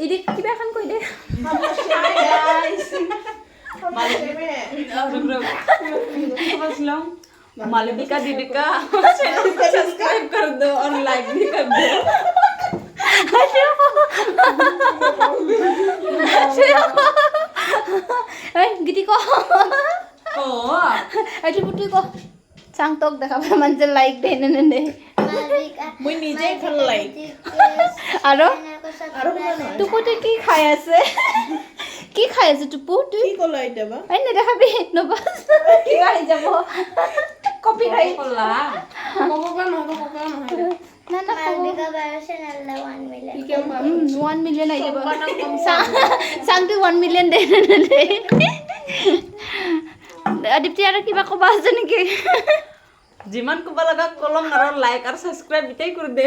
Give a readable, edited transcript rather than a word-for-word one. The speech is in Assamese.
ইদি কিবা এখন কৈ দে मालविका दीदी का चैनल को सब्सक्राइब कर दो और लाइक भी कर दो গীতি ক এইটো পুটি ক চাং তোক দেখাব মানে লাইক দে নে নে মই নিজে এখন লাইক আৰু টুপুটি কি খাই আছে কি খাই আছে টুপু তুই কি কলা এটা বা এই নেদেখাবি নবাস কি আহি যাব কপি খাই কলা কবা নহয় না না Malvika Bayo channel la 1 million. 1 million আহি যাব চাংটো 1 million দে দে দীপ্তি আৰু কিবা কবা আছে নেকি যিমান কবা লগা কলম আৰু লাইক আৰু সাবস্ক্ৰাইব ইটাই কৰি দে